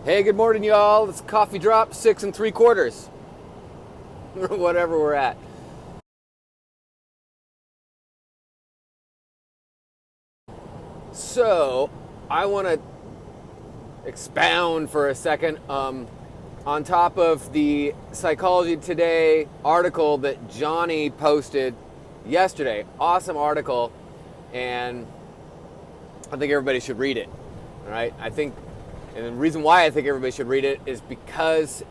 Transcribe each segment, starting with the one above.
Hey, good morning, y'all. It's coffee drop 6 3/4, or whatever we're at. So, I want to expound for a second on top of the Psychology Today article that Johnny posted yesterday. Awesome article, and I think everybody should read it. All right, and the reason why I think everybody should read it is because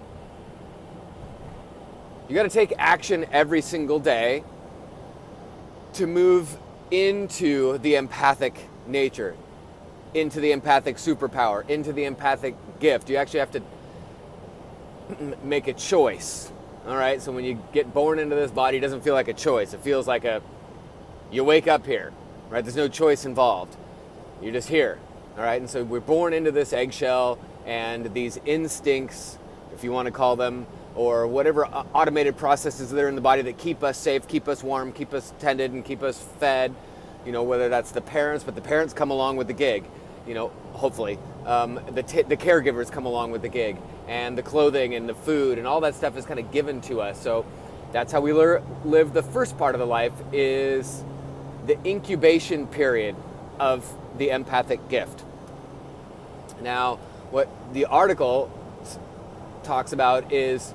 you got to take action every single day to move into the empathic nature, into the empathic superpower, into the empathic gift. You actually have to make a choice. All right, so when you get born into this body, it doesn't feel like a choice. It feels like you wake up here, right? There's no choice involved. You're just here. All right, and so we're born into this eggshell, and these instincts, if you want to call them, or whatever automated processes that are in the body that keep us safe, keep us warm, keep us tended, and keep us fed, whether that's the parents, but the parents come along with the gig, hopefully. The caregivers come along with the gig, and the clothing and the food and all that stuff is kind of given to us. So that's how we live the first part of the life, is the incubation period of the empathic gift. Now, what the article talks about is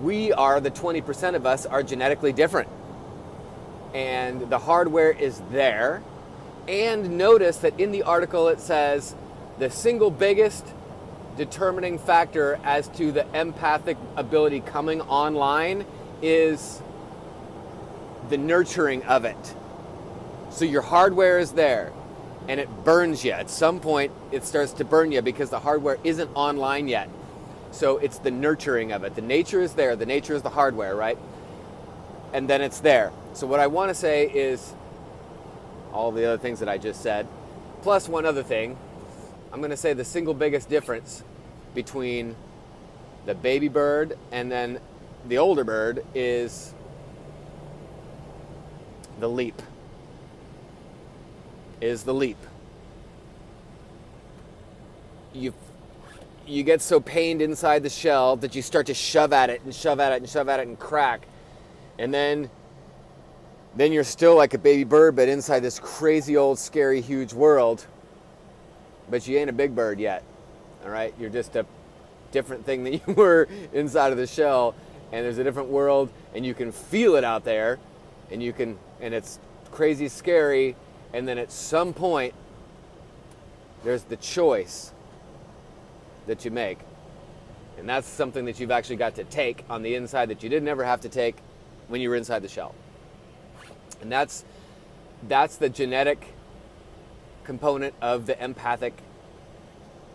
the 20% of us are genetically different. And the hardware is there. And notice that in the article it says the single biggest determining factor as to the empathic ability coming online is the nurturing of it. So your hardware is there, and it burns you. At some point, it starts to burn you because the hardware isn't online yet. So it's the nurturing of it. The nature is there. The nature is the hardware, right? And then it's there. So what I want to say is all the other things that I just said, plus one other thing. I'm going to say the single biggest difference between the baby bird and then the older bird is the leap. You get so pained inside the shell that you start to shove at it and shove at it and shove at it and crack. And then you're still like a baby bird, but inside this crazy old, scary, huge world. But you ain't a big bird yet. All right? You're just a different thing than you were inside of the shell. And there's a different world, and you can feel it out there. And it's crazy, scary. And then at some point, there's the choice that you make. And that's something that you've actually got to take on the inside that you didn't ever have to take when you were inside the shell. And that's the genetic component of the empathic.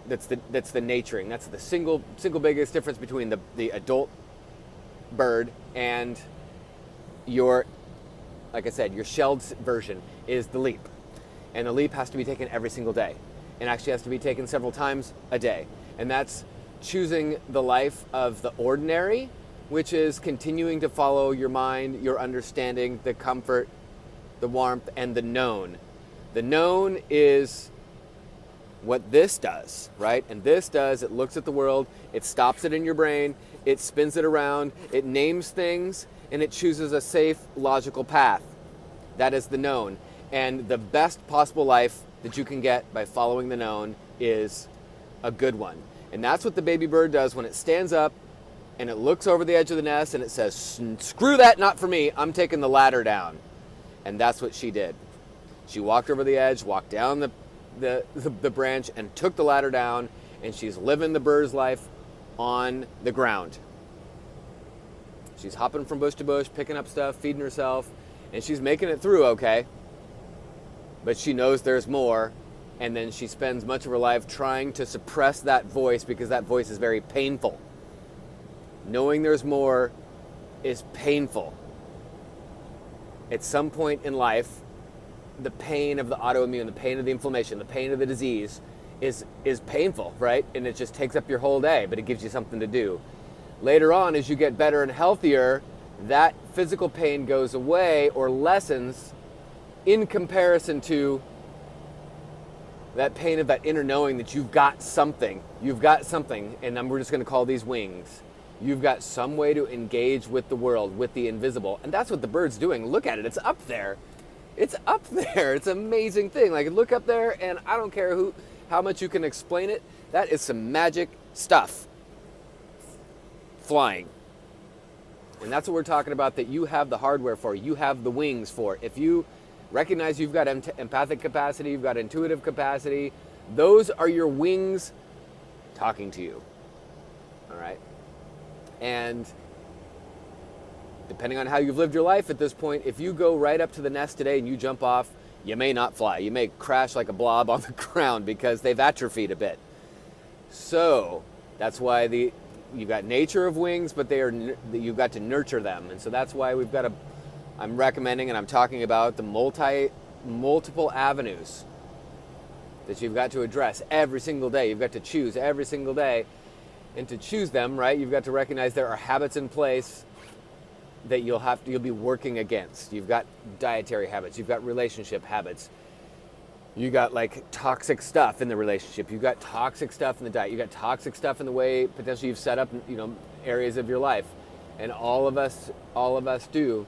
That's the naturing. That's the single biggest difference between the adult bird and your, like I said, your shelled version is the leap. And the leap has to be taken every single day. And actually has to be taken several times a day. And that's choosing the life of the ordinary, which is continuing to follow your mind, your understanding, the comfort, the warmth, and the known. The known is what this does, right? And this does, it looks at the world, it stops it in your brain, it spins it around, it names things, and it chooses a safe, logical path. That is the known. And the best possible life that you can get by following the known is a good one. And that's what the baby bird does when it stands up and it looks over the edge of the nest and it says, screw that, not for me, I'm taking the ladder down. And that's what she did. She walked over the edge, walked down the branch and took the ladder down, and she's living the bird's life on the ground. She's hopping from bush to bush, picking up stuff, feeding herself, and she's making it through okay. But she knows there's more, and then she spends much of her life trying to suppress that voice because that voice is very painful. Knowing there's more is painful. At some point in life, the pain of the autoimmune, the pain of the inflammation, the pain of the disease is painful, right? And it just takes up your whole day, but it gives you something to do. Later on, as you get better and healthier, that physical pain goes away or lessens in comparison to that pain of that inner knowing that you've got something, and we're just going to call these wings. You've got some way to engage with the world, with the invisible, and that's what the bird's doing. Look at it, it's up there. It's up there. It's an amazing thing. Like, look up there, and I don't care how much you can explain it. That is some magic stuff. Flying. And that's what we're talking about, that you have the hardware for, you have the wings for. If you recognize you've got empathic capacity, you've got intuitive capacity, those are your wings talking to you. All right? And depending on how you've lived your life at this point, if you go right up to the nest today and you jump off, you may not fly. You may crash like a blob on the ground because they've atrophied a bit. So that's why you've got nature of wings, but you've got to nurture them. And so that's why I'm recommending and I'm talking about the multiple avenues that you've got to address every single day. You've got to choose every single day. And to choose them, right, you've got to recognize there are habits in place that you'll be working against. You've got dietary habits, you've got relationship habits, you got like toxic stuff in the relationship, you've got toxic stuff in the diet, you got toxic stuff in the way potentially you've set up, areas of your life, and all of us do.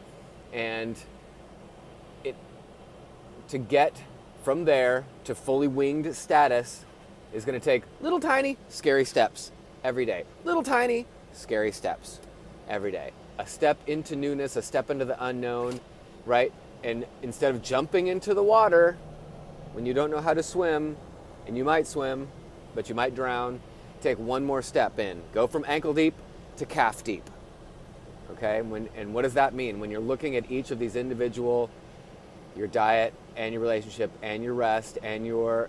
And to get from there to fully winged status is going to take little tiny scary steps every day. Little tiny scary steps every day. A step into newness, a step into the unknown, right? And instead of jumping into the water when you don't know how to swim, and you might swim, but you might drown, take one more step in. Go from ankle deep to calf deep. Okay? And what does that mean? When you're looking at each of these individual, your diet and your relationship and your rest and your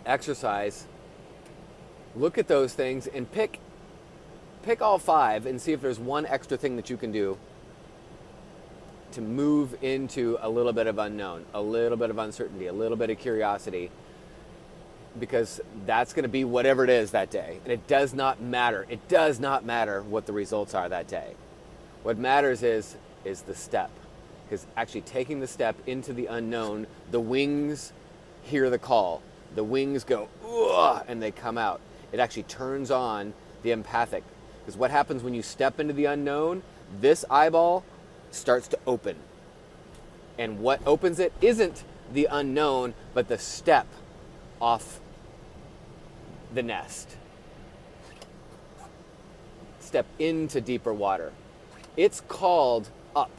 exercise, look at those things and pick all 5 and see if there's one extra thing that you can do to move into a little bit of unknown, a little bit of uncertainty, a little bit of curiosity, because that's going to be whatever it is that day. And it does not matter. It does not matter what the results are that day. What matters is the step, because actually taking the step into the unknown, the wings hear the call. The wings go, "Ugh," and they come out. It actually turns on the empathic. Because what happens when you step into the unknown, this eyeball starts to open. And what opens it isn't the unknown, but the step off the nest. Step into deeper water. It's called up.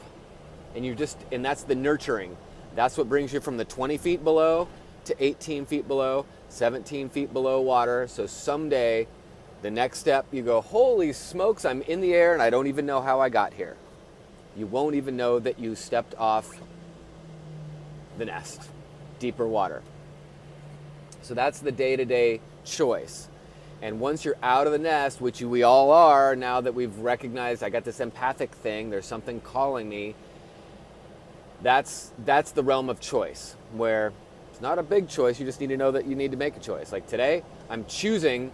And that's the nurturing. That's what brings you from the 20 feet below to 18 feet below, 17 feet below water. So someday, the next step, you go, holy smokes, I'm in the air and I don't even know how I got here. You won't even know that you stepped off the nest, deeper water. So that's the day-to-day choice. And once you're out of the nest, which we all are, now that we've recognized I got this empathic thing, there's something calling me, that's the realm of choice, where it's not a big choice, you just need to know that you need to make a choice. Like today, I'm choosing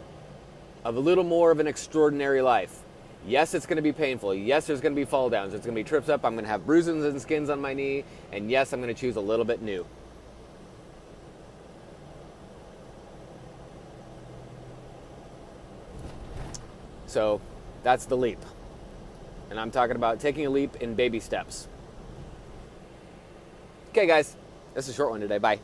a little more of an extraordinary life. Yes, it's going to be painful. Yes, there's going to be fall downs. There's going to be trips up. I'm going to have bruises and skins on my knee. And yes, I'm going to choose a little bit new. So that's the leap. And I'm talking about taking a leap in baby steps. Okay, guys, that's a short one today. Bye.